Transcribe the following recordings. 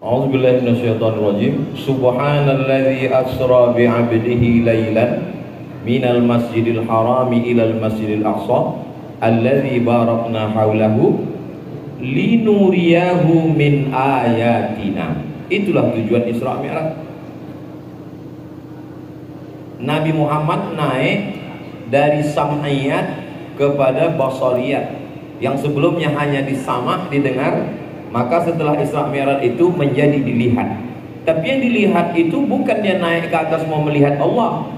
A'udzubillahi minasyaitonirrajim. Subhanalladzi asra bi'abdihi lailan minal masjidil harami ilal masjidil aqsa alladzi barakna haulahu linuriyahu min ayatina. Itulah tujuan Isra Mi'raj. Nabi Muhammad naik dari sam'iyat kepada basariyat, yang sebelumnya hanya disamah, didengar. Maka setelah Isra Mi'raj itu menjadi dilihat. Tapi yang dilihat itu bukan dia naik ke atas mau melihat Allah,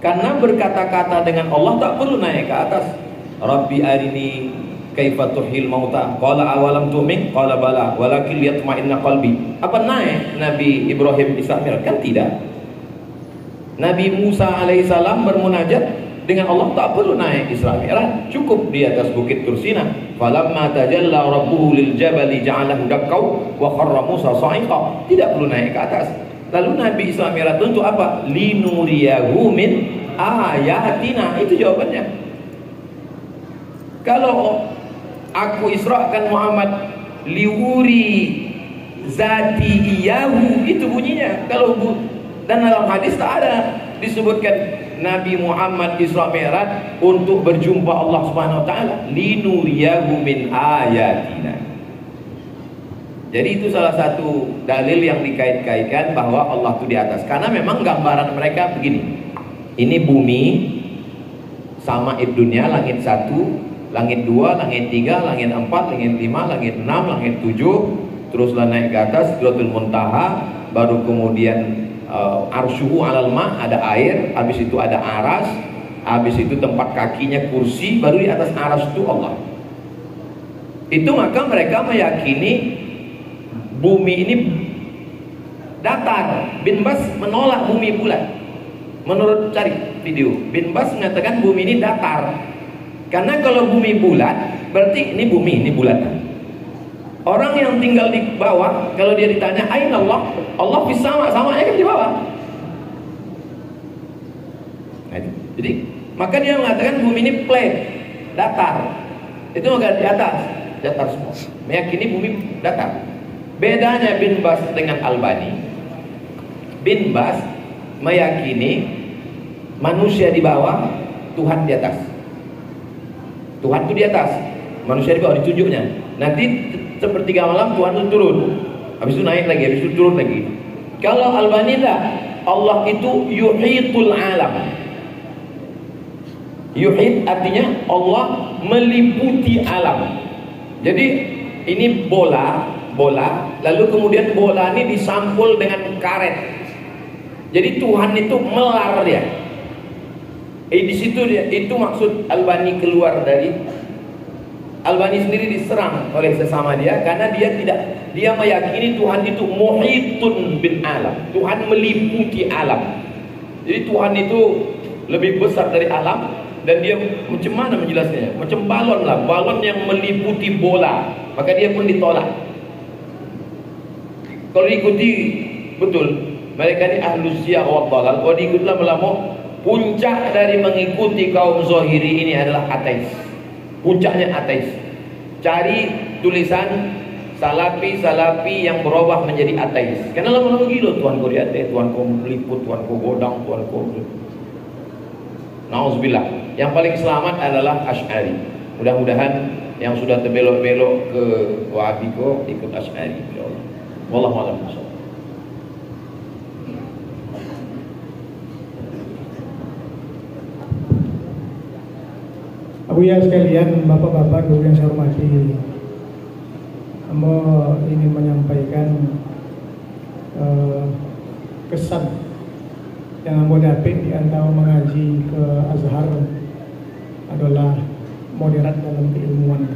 karena berkata-kata dengan Allah tak perlu naik ke atas. Rabbi arini kaifa tuhil mauta, qala awalam tu'min, qala bala walakin liyatma'inna qalbi. Apa naik Nabi Ibrahim Isra Mi'raj? Kan tidak. Nabi Musa alaihissalam bermunajat dengan Allah, tak perlu naik Isra Mi'raj, cukup di atas bukit Tursina. Falamma tajalla rabbuhu lil jabali ja'alahu dakkau wa kharra Musa sa'iqa. Tidak perlu naik ke atas. Lalu Nabi Isra Mi'raj untuk apa? Linuriyahu min ayatina. Itu jawabannya. Kalau aku Isra'kan Muhammad liwuri zati iyahu, itu bunyinya. Kalau dan dalam hadis tak ada disebutkan Nabi Muhammad Isra Mi'raj untuk berjumpa Allah Subhanahu wa taala, linuriyahu min ayatina. Jadi itu salah satu dalil yang dikait-kaitkan bahwa Allah itu di atas. Karena memang gambaran mereka begini. Ini bumi sama dunia, langit 1, langit 2, langit 3, langit 4, langit 5, langit 6, langit 7, teruslah naik ke atas Sidratul Muntaha, baru kemudian arsyuhu alal ma, ada air, habis itu ada aras, habis itu tempat kakinya kursi, baru di atas aras itu Allah. Itu maka mereka meyakini bumi ini datar. Bin Bas menolak bumi bulat. Menurut cari video, Bin Bas mengatakan bumi ini datar. Karena kalau bumi bulat, berarti ini bumi, ini bulat. Orang yang tinggal di bawah, kalau dia ditanya aina Allah, Allah bisa sama-samanya kan di bawah. Nah, jadi maka dia mengatakan bumi ini plate, datar. Itu maka di atas, datar semua. Meyakini bumi datar. Bedanya Bin Bas dengan Albani. Bin Bas meyakini manusia di bawah, Tuhan di atas. Tuhan itu di atas, manusia di bawah, ditunjuknya. Nanti sepertiga malam Tuhan itu turun, habis itu naik lagi, habis itu turun lagi. Kalau Albani tidak, Allah itu yuhitul alam. Yuhit artinya Allah meliputi alam. Jadi ini bola, lalu kemudian bola ini disampul dengan karet. Jadi Tuhan itu melar dia. Di situ dia, itu maksud Albani keluar dari. Albani sendiri diserang oleh sesama dia karena dia meyakini Tuhan itu muhitun bin alam. Tuhan meliputi alam. Jadi Tuhan itu lebih besar dari alam, dan dia macam mana menjelaskannya? Macam balon lah, balon yang meliputi bola. Maka dia pun ditolak. Kalau diikuti betul, mereka ini ahlus syiah wa dhalal. Kalau diikuti lama-lama, puncak dari mengikuti kaum Zahiri ini adalah ateis. Puncaknya ateis. Cari tulisan salafi yang berubah menjadi ateis. Karena lama-lama gila, Tuhan kau di ateis, Tuhan kau meliput, Tuhan kau godang, Tuhan kau. Nauzubillah. Yang paling selamat adalah Asy'ari. Mudah-mudahan yang sudah terbelok-belok ke Wahabiko ikut Asy'ari, insyaallah. Wallahu a'lam bishawab. Abu ya sekalian, bapak-bapak guru yang saya hormati, Amba ingin menyampaikan kesan yang Amba dapat di antara mengaji ke Azhar adalah moderat dalam keilmuan.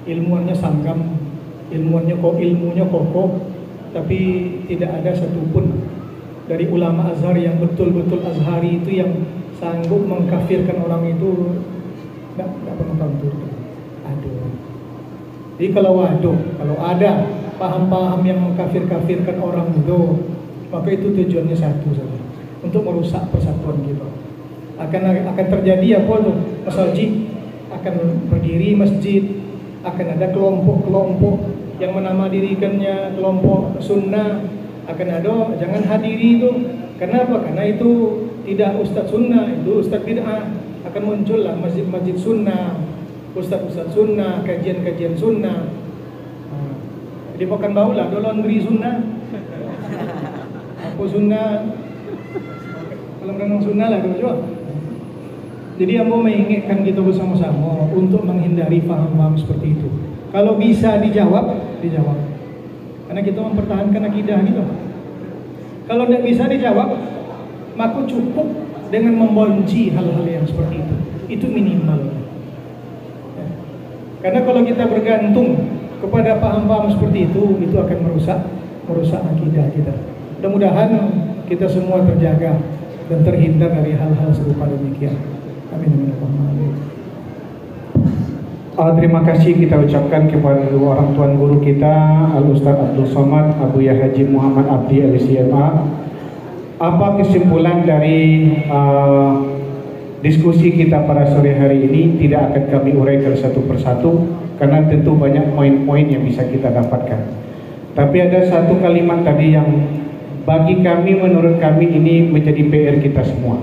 Ilmuannya sanggam, ilmunya kokoh, tapi tidak ada satupun dari ulama Azhar yang betul-betul Azhari itu yang sanggup mengkafirkan orang itu. Tidak pernah tuntut. Aduh. Jadi kalau ada paham-paham yang mengkafir-kafirkan orang itu, maka itu tujuannya satu saja, untuk merusak persatuan kita. Akan terjadi apa tuh? Masjid akan berdiri, masjid akan ada kelompok-kelompok yang menama dirikannya kelompok sunnah akan ada, jangan hadiri itu. Kenapa? Karena itu tidak ustadz sunnah, itu ustadz bid'ah. Akan muncullah masjid-masjid sunnah, ustadz-ustadz sunnah, kajian-kajian sunnah. Jadi bukan baulah dolon beri sunnah. Apa sunnah? Kalau renang sunnah lah juga. Jadi ambo mengingatkan kita bersama-sama untuk menghindari paham-paham seperti itu. Kalau bisa dijawab, dijawab. Karena kita mempertahankan akidah gitu. Kalau tidak bisa dijawab, maka cukup dengan membonci hal-hal yang seperti itu. Itu minimal. Ya. Karena kalau kita bergantung kepada paham-paham seperti itu akan merusak akidah kita. Mudah-mudahan kita semua terjaga dan terhindar dari hal-hal serupa demikian. Amin. Terima kasih kita ucapkan kepada dua orang tuan guru kita, Al-Ustaz Abdul Somad, Abu Yahya Haji Muhammad Abdi LCMA. Apa kesimpulan dari diskusi kita pada sore hari ini tidak akan kami uraikan satu persatu karena tentu banyak poin-poin yang bisa kita dapatkan. Tapi ada satu kalimat tadi yang bagi kami, menurut kami ini menjadi PR kita semua.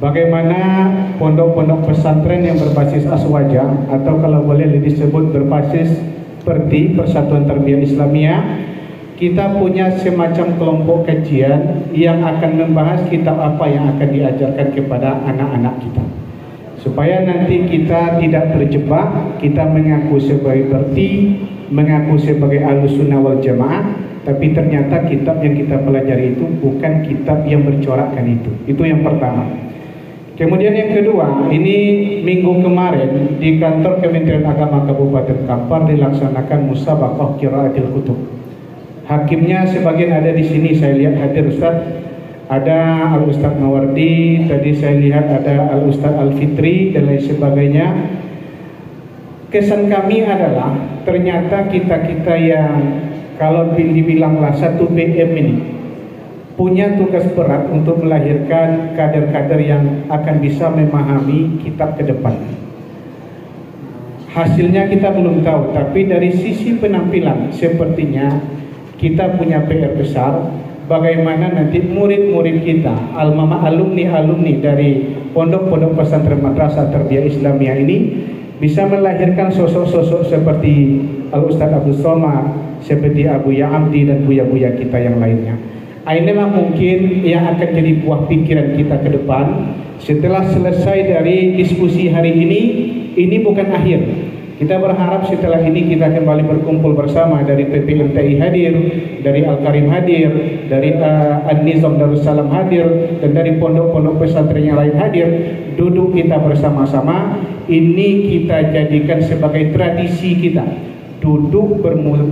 Bagaimana pondok-pondok pesantren yang berbasis aswaja atau kalau boleh disebut berbasis seperti Persatuan Tarbiyah Islamiyah, kita punya semacam kelompok kajian yang akan membahas kitab apa yang akan diajarkan kepada anak-anak kita. Supaya nanti kita tidak terjebak, kita mengaku sebagai berti, mengaku sebagai Ahlussunnah wal Jamaah, tapi ternyata kitab yang kita pelajari itu bukan kitab yang bercorakkan itu. Itu yang pertama. Kemudian yang kedua, ini minggu kemarin di kantor Kementerian Agama Kabupaten Kampar dilaksanakan musabaqah qiraatil kutub. Hakimnya sebagian ada di sini, saya lihat hadir Ustaz. Ada Al-Ustaz Mawardi, tadi saya lihat ada Al-Ustaz Al-Fitri dan lain sebagainya. Kesan kami adalah ternyata kita-kita yang kalau dibilanglah 1 PM ini punya tugas berat untuk melahirkan kader-kader yang akan bisa memahami kitab ke depan. Hasilnya kita belum tahu, tapi dari sisi penampilan sepertinya kita punya PR besar. Bagaimana nanti murid-murid kita, alumni dari pondok-pondok pesantren madrasah tarbiyah Islamiyah ini bisa melahirkan sosok-sosok seperti Al-Ustaz Abdul Somad, seperti Abu Ya'amdi dan buya-buya kita yang lainnya. Inilah mungkin yang akan jadi buah pikiran kita ke depan. Setelah selesai dari diskusi hari ini bukan akhir. Kita berharap setelah ini kita kembali berkumpul bersama, dari PPMTI hadir, dari Al-Karim hadir, dari An-Nizam Darussalam hadir, dan dari pondok-pondok pesantren yang lain hadir. Duduk kita bersama-sama, ini kita jadikan sebagai tradisi kita. Duduk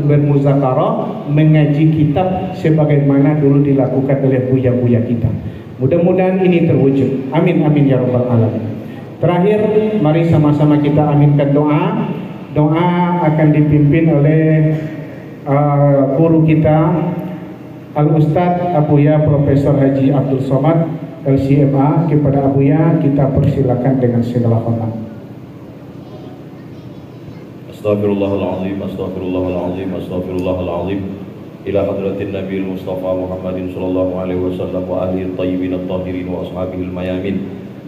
bermuzakarah, mengaji kitab sebagaimana dulu dilakukan oleh buya-buya kita. Mudah-mudahan ini terwujud. Amin amin ya rabbal alamin. Terakhir, mari sama-sama kita aminkan doa. Doa akan dipimpin oleh guru kita Al-Ustaz Abuya Profesor Haji Abdul Somad LCMA. Kepada Abuya kita persilakan dengan segala hormat. Astaghfirullahaladzim, astaghfirullahaladzim, astaghfirullahaladzim. Ila hadratin Nabi Mustafa Muhammadin sallallahu alaihi wasallam wa ahli tayyibin at-tahirin wa ashabihi al-mayamin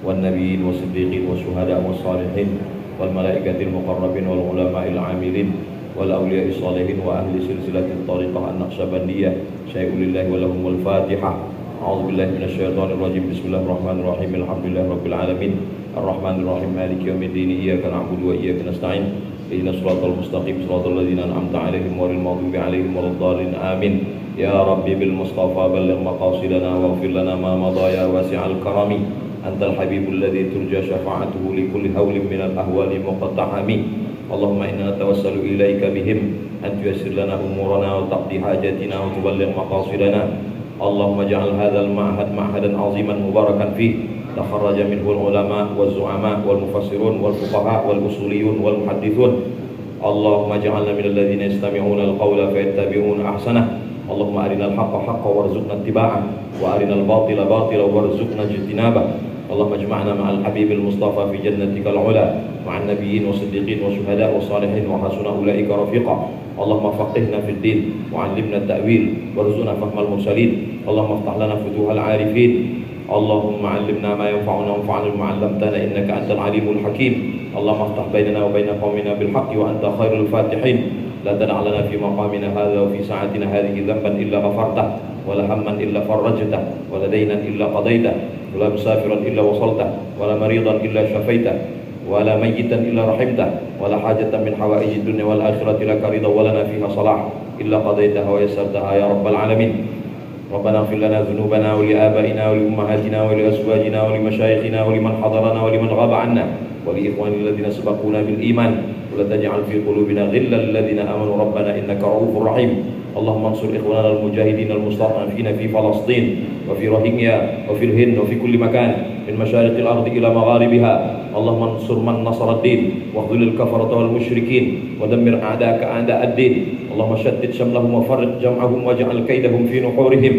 wan nabiyyin wa siddiqin wa syuhada wa salihin wal malaikatil muqarrabin wal ulama'il amilin wal awliya'is salihin wa ahli silsilatit tariqah an-naqsyabandiyah syai'ulillahi wa lahumul fatihah. A'udzu billahi minasyaitonir rajim. Bismillahirrahmanirrahim. Alhamdulillahi rabbil alamin. Arrahmanir rahim. Maliki yaumiddin. Iyyaka na'budu wa iyyaka nasta'in. Ihdinas siratal mustaqim, siratal ladzina an'amta 'alaihim ghairil maghdubi 'alaihim waladdallin. Amin. Ya Rabbi bil Mustafa balligh maqasidana waghfir lana ma madha ya wasi'al karami. Antal habibul ladzi turja syafa'atuhu li kulli hawlin minal ahwali muqattahami. Allahumma inna natawassalu ilaika bihim an tuyassir lana umurana wa taqdi hajatina wa tuballigh maqasidana. Allahumma ja'al hadzal ma'had ma'hadan 'aziman mubarakan fihi. تخرج منه العلماء والزعماء والمفسرون والفقهاء والأصوليون والمحدثون. اللهم اجعلنا من الذين يستمعون القول فيتبعون أحسنه. اللهم أرنا الحق حقا وارزقنا اتباعه وأرنا الباطل باطلا وارزقنا اجتنابه. اللهم اجمعنا مع الحبيب المصطفى في جنتك العلى مع النبيين والصديقين والشهداء والصالحين وحسن أولئك رفيقا. اللهم فقهنا في الدين وعلمنا التأويل وارزقنا فهم المرسلين اللهم افتح لنا فتوح العارفين اللهم علمنا ما ينفعنا وانفعنا بما علمتنا إنك أنت العليم الحكيم اللهم افتح بيننا وبين قومنا بالحق وأنت خير الفاتحين لا تدع لنا في مقامنا هذا وفي ساعتنا هذه ذنبا إلا غفرته ولا هما إلا فرجته ولا دينا إلا قضيته ولا مسافرا إلا وصلته ولا مريضا إلا شفيته ولا ميتا إلا رحمته ولا حاجة من حوائج الدنيا والآخرة لك رضا ولنا فيها صلاح إلا قضيتها ويسرتها يا رب العالمين ربنا اغفر لنا ذنوبنا ولآبائنا ولأمهاتنا ولأزواجنا ولمشايخنا ولمن حضرنا ولمن غاب عنا ولإخواننا الذين سبقونا بالإيمان ولا تجعل في قلوبنا غلا للذين آمنوا ربنا إنك رؤوف رحيم اللهم انصر إخواننا المجاهدين المستضعفين في فلسطين وفي روهينيا وفي الهند وفي كل مكان من مشارق الأرض إلى مغاربها اللهم انصر من نصر الدين واخذل الكفرة والمشركين ودمر أعداءك أعداء الدين اللهم شتت شملهم وفرق جمعهم واجعل كيدهم في نحورهم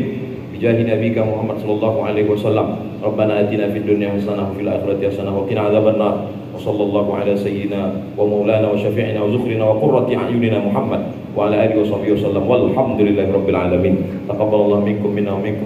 بجاه نبيك محمد صلى الله عليه وسلم ربنا آتنا في الدنيا حسنة وفي الآخرة حسنة وقنا عذاب النار وصلى الله على سيدنا ومولانا وشفيعنا وذخرنا وقرة أعيننا محمد وعلى آله وصحبه وسلم والحمد لله رب العالمين تقبل الله منكم منا ومنكم